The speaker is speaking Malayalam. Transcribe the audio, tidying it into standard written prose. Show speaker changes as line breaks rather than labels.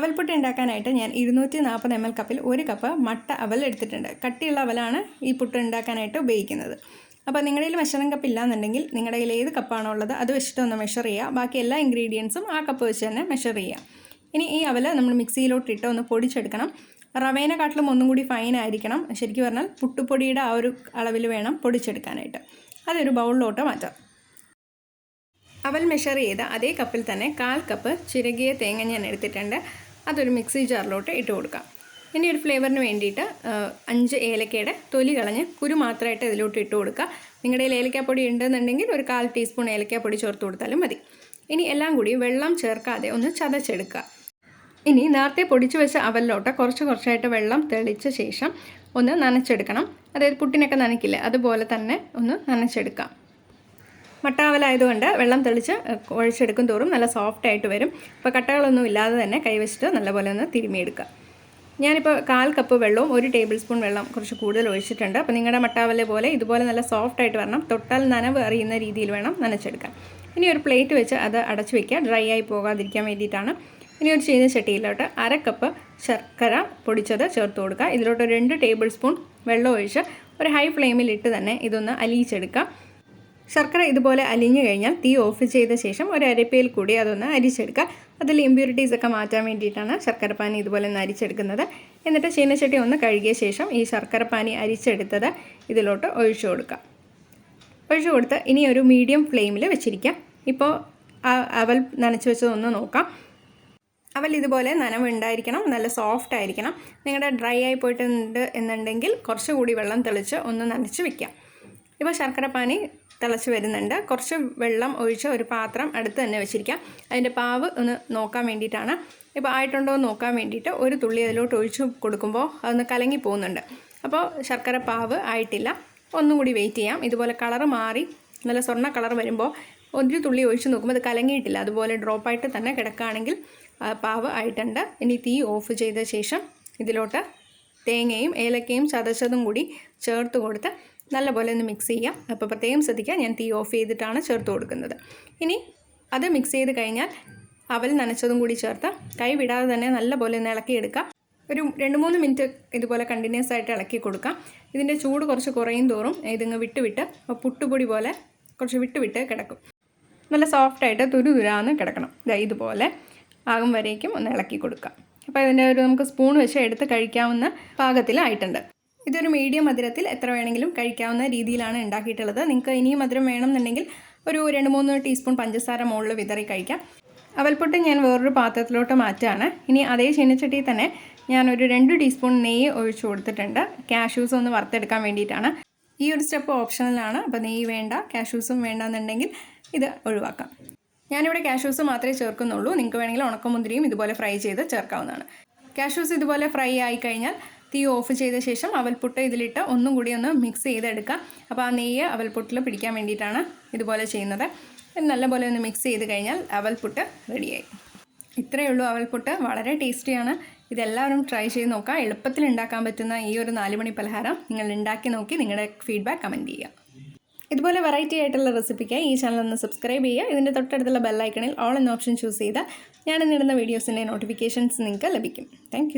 അവൽപുട്ട് ഉണ്ടാക്കാനായിട്ട് ഞാൻ 240 ml കപ്പിൽ 1 കപ്പ് മട്ട അവൽ എടുത്തിട്ടുണ്ട്. കട്ടിയുള്ള അവലാണ് ഈ പുട്ട് ഉണ്ടാക്കാനായിട്ട് ഉപയോഗിക്കുന്നത്. അപ്പോൾ നിങ്ങളുടെ കയ്യിൽ മെഷറിംഗ് കപ്പ് ഇല്ലാന്നുണ്ടെങ്കിൽ നിങ്ങളുടെ കയ്യിൽ ഏത് കപ്പാണോ ഉള്ളത് അത് വെച്ചിട്ട് ഒന്ന് മെഷർ ചെയ്യുക. ബാക്കി എല്ലാ ഇൻഗ്രീഡിയൻസും ആ കപ്പ് വെച്ച് തന്നെ മെഷർ ചെയ്യുക. ഇനി ഈ അവൽ നമ്മൾ മിക്സിയിലോട്ടിട്ട് ഒന്ന് പൊടിച്ചെടുക്കണം. റവേനെക്കാട്ടിലും ഒന്നും കൂടി ഫൈൻ ആയിരിക്കണം. ശരിക്കും പറഞ്ഞാൽ പുട്ടുപൊടിയുടെ ആ ഒരു അളവിൽ വേണം പൊടിച്ചെടുക്കാനായിട്ട്. അതൊരു ബൗളിലോട്ട് മാറ്റാം. അവൽ മെഷർ ചെയ്ത അതേ കപ്പിൽ തന്നെ 1/4 കപ്പ് ചിരകിയ തേങ്ങ ഞാൻ എടുത്തിട്ടുണ്ട്. അതൊരു മിക്സി ജാറിലോട്ട് ഇട്ട് കൊടുക്കാം. ഇനി ഒരു ഫ്ലേവറിന് വേണ്ടിയിട്ട് 5 ഏലക്കയുടെ തൊലി കളഞ്ഞ് കുരു മാത്രമായിട്ട് ഇതിലോട്ട് ഇട്ട് കൊടുക്കുക. നിങ്ങളുടെ കയ്യിൽ ഏലക്കാപ്പൊടി ഉണ്ടെന്നുണ്ടെങ്കിൽ ഒരു 1/4 ടീസ്പൂൺ ഏലക്കാപ്പൊടി ചേർത്ത് കൊടുത്താലും മതി. ഇനി എല്ലാം കൂടി വെള്ളം ചേർക്കാതെ ഒന്ന് ചതച്ചെടുക്കുക. ഇനി നേരത്തെ പൊടിച്ചു വെച്ച അവലിലോട്ട് കുറച്ചായിട്ട് വെള്ളം തെളിച്ച ശേഷം ഒന്ന് നനച്ചെടുക്കണം. അതായത് പുട്ടിനൊക്കെ നനയ്ക്കില്ലേ, അതുപോലെ തന്നെ ഒന്ന് നനച്ചെടുക്കാം. മട്ടാവലായതുകൊണ്ട് വെള്ളം തെളിച്ച് ഒഴിച്ചെടുക്കും തോറും നല്ല സോഫ്റ്റായിട്ട് വരും. അപ്പോൾ കട്ടകളൊന്നും ഇല്ലാതെ തന്നെ കൈവച്ചിട്ട് നല്ലപോലെ ഒന്ന് തിരുമിയെടുക്കുക. ഞാനിപ്പോൾ 1/4 കപ്പ് വെള്ളവും 1 ടേബിൾ സ്പൂൺ വെള്ളം കുറച്ച് കൂടുതൽ ഒഴിച്ചിട്ടുണ്ട്. അപ്പോൾ നിങ്ങളുടെ മട്ടാവലെ പോലെ ഇതുപോലെ നല്ല സോഫ്റ്റായിട്ട് വരണം. തൊട്ടാൽ നനവ് അറിയുന്ന രീതിയിൽ വേണം നനച്ചെടുക്കാൻ. ഇനി ഒരു പ്ലേറ്റ് വെച്ച് അത് അടച്ചു വയ്ക്കുക, ഡ്രൈ ആയി പോകാതിരിക്കാൻ വേണ്ടിയിട്ടാണ്. ഇനി ഒരു ചീനച്ചട്ടിയിലോട്ട് 1/2 കപ്പ് ശർക്കര പൊടിച്ചത് ചേർത്ത് കൊടുക്കുക. ഇതിലോട്ട് 2 ടേബിൾ സ്പൂൺ വെള്ളം ഒഴിച്ച് ഒരു ഹൈ ഫ്ലെയിമിലിട്ട് തന്നെ ഇതൊന്ന് അലിയിച്ചെടുക്കുക. ശർക്കര ഇതുപോലെ അലിഞ്ഞു കഴിഞ്ഞാൽ തീ ഓഫ് ചെയ്ത ശേഷം ഒരു അരപ്പയിൽ കൂടി അതൊന്ന് അരിച്ചെടുക്കുക. അതിൽ ഇമ്പ്യൂരിറ്റീസ് ഒക്കെ മാറ്റാൻ വേണ്ടിയിട്ടാണ് ശർക്കരപ്പാനി ഇതുപോലെ ഒന്ന് അരിച്ചെടുക്കുന്നത്. എന്നിട്ട് ചീനച്ചട്ടി ഒന്ന് കഴുകിയ ശേഷം ഈ ശർക്കരപ്പാനി അരിച്ചെടുത്തത് ഇതിലോട്ട് ഒഴിച്ചു കൊടുക്കുക. ഒഴിച്ചു കൊടുത്ത് ഇനി ഒരു മീഡിയം ഫ്ലെയിമിൽ വെച്ചിരിക്കാം. ഇപ്പോൾ അവൽ നനച്ച് വെച്ചതൊന്ന് നോക്കാം. അവൽ ഇതുപോലെ നനവ് ഉണ്ടായിരിക്കണം, നല്ല സോഫ്റ്റ് ആയിരിക്കണം. നിങ്ങളുടെ ഡ്രൈ ആയി പോയിട്ടുണ്ട് എന്നുണ്ടെങ്കിൽ കുറച്ചുകൂടി വെള്ളം തെളിച്ച് ഒന്ന് നനച്ച് വെക്കാം. ഇപ്പോൾ ശർക്കരപ്പാനി തിളച്ച് വരുന്നുണ്ട്. കുറച്ച് വെള്ളം ഒഴിച്ച് ഒരു പാത്രം അടുത്ത് തന്നെ വെച്ചിരിക്കാം. അതിൻ്റെ പാവ് ഒന്ന് നോക്കാൻ വേണ്ടിയിട്ടാണ്. ഇപ്പോൾ ആയിട്ടുണ്ടോ എന്ന് നോക്കാൻ വേണ്ടിയിട്ട് ഒരു തുള്ളി അതിലോട്ട് ഒഴിച്ച് കൊടുക്കുമ്പോൾ അതൊന്ന് കലങ്ങി പോകുന്നുണ്ട്. അപ്പോൾ ശർക്കര പാവ് ആയിട്ടില്ല, ഒന്നും കൂടി വെയിറ്റ് ചെയ്യാം. ഇതുപോലെ കളറ് മാറി നല്ല സ്വർണ്ണ കളർ വരുമ്പോൾ ഒരു തുള്ളി ഒഴിച്ച് നോക്കുമ്പോൾ അത് കലങ്ങിയിട്ടില്ല, അതുപോലെ ഡ്രോപ്പായിട്ട് തന്നെ കിടക്കുകയാണെങ്കിൽ പാവ് ആയിട്ടുണ്ട്. ഇനി തീ ഓഫ് ചെയ്ത ശേഷം ഇതിലോട്ട് തേങ്ങയും ഏലക്കയും ചതച്ചതും കൂടി ചേർത്ത് കൊടുത്ത് നല്ലപോലെ ഒന്ന് മിക്സ് ചെയ്യാം. അപ്പോൾ പ്രത്യേകം ശ്രദ്ധിക്കുക, ഞാൻ തീ ഓഫ് ചെയ്തിട്ടാണ് ചേർത്ത് കൊടുക്കുന്നത്. ഇനി അത് മിക്സ് ചെയ്ത് കഴിഞ്ഞാൽ അവൽ നനച്ചതും കൂടി ചേർത്ത് കൈ വിടാതെ തന്നെ നല്ലപോലെ ഒന്ന് ഇളക്കിയെടുക്കുക. ഒരു 2-3 മിനിറ്റ് ഇതുപോലെ കണ്ടിന്യൂസ് ആയിട്ട് ഇളക്കി കൊടുക്കാം. ഇതിൻ്റെ ചൂട് കുറച്ച് കുറയും തോറും ഇതിങ്ങ് വിട്ട് പുട്ടുപൊടി പോലെ കുറച്ച് വിട്ട് കിടക്കും. നല്ല സോഫ്റ്റായിട്ട് തുരുതുരാന്ന് കിടക്കണം. ഇതുപോലെ ആകും വരേക്കും ഒന്ന് ഇളക്കി കൊടുക്കാം. അപ്പോൾ ഇതിൻ്റെ നമുക്ക് സ്പൂൺ വെച്ച് എടുത്ത് കഴിക്കാവുന്ന പാകത്തിലായിട്ടുണ്ട്. ഇതൊരു മീഡിയം മധുരത്തിൽ എത്ര വേണമെങ്കിലും കഴിക്കാവുന്ന രീതിയിലാണ് ഉണ്ടാക്കിയിട്ടുള്ളത്. നിങ്ങൾക്ക് ഇനിയും മധുരം വേണമെന്നുണ്ടെങ്കിൽ ഒരു 2-3 ടീസ്പൂൺ പഞ്ചസാര മുകളിൽ വിതറി കഴിക്കാം. അവൽപുട്ട് ഞാൻ വേറൊരു പാത്രത്തിലോട്ട് മാറ്റുകയാണ്. ഇനി അതേ ചീനച്ചട്ടിയിൽ തന്നെ ഞാനൊരു 2 ടീസ്പൂൺ നെയ്യ് ഒഴിച്ചു കൊടുത്തിട്ടുണ്ട്. കാഷ്യൂസ് ഒന്ന് വറുത്തെടുക്കാൻ വേണ്ടിയിട്ടാണ്. ഈ ഒരു സ്റ്റെപ്പ് ഓപ്ഷണലാണ്. അപ്പോൾ നെയ്യ് വേണ്ട, കാഷ്യൂസും വേണ്ടെന്നുണ്ടെങ്കിൽ ഇത് ഒഴിവാക്കാം. ഞാനിവിടെ കാഷ്യൂസ് മാത്രമേ ചേർക്കുന്നുള്ളൂ. നിങ്ങൾക്ക് വേണമെങ്കിൽ ഉണക്കമുന്തിരിയും ഇതുപോലെ ഫ്രൈ ചെയ്ത് ചേർക്കാവുന്നതാണ്. കാഷ്യൂസ് ഇതുപോലെ ഫ്രൈ ആയി കഴിഞ്ഞാൽ തീ ഓഫ് ചെയ്ത ശേഷം അവൽപുട്ട് ഇതിലിട്ട് ഒന്നും കൂടി ഒന്ന് മിക്സ് ചെയ്തെടുക്കുക. അപ്പോൾ ആ നെയ്യ് അവൽപുട്ടിൽ പിടിക്കാൻ വേണ്ടിയിട്ടാണ് ഇതുപോലെ ചെയ്യുന്നത്. നല്ലപോലെ ഒന്ന് മിക്സ് ചെയ്ത് കഴിഞ്ഞാൽ അവൽപുട്ട് റെഡിയായി. ഇത്രയേ ഉള്ളൂ അവൽപുട്ട്. വളരെ ടേസ്റ്റിയാണ്. ഇതെല്ലാവരും ട്രൈ ചെയ്ത് നോക്കുക. എളുപ്പത്തിൽ ഉണ്ടാക്കാൻ പറ്റുന്ന ഈ ഒരു 4 മണി പലഹാരം നിങ്ങൾ ഉണ്ടാക്കി നോക്കി നിങ്ങളുടെ ഫീഡ്ബാക്ക് കമൻറ്റ് ചെയ്യുക. ഇതുപോലെ വെറൈറ്റി ആയിട്ടുള്ള റെസിപ്പിക്കായി ഈ ചാനൽ ഒന്ന് സബ്സ്ക്രൈബ് ചെയ്യുക. ഇതിൻ്റെ തൊട്ടടുത്തുള്ള ബെല്ലൈക്കണിൽ ഓൾ എന്ന ഓപ്ഷൻ ചൂസ് ചെയ്താൽ ഞാനിടുന്ന വീഡിയോസിൻ്റെ നോട്ടിഫിക്കേഷൻസ് നിങ്ങൾക്ക് ലഭിക്കും. താങ്ക്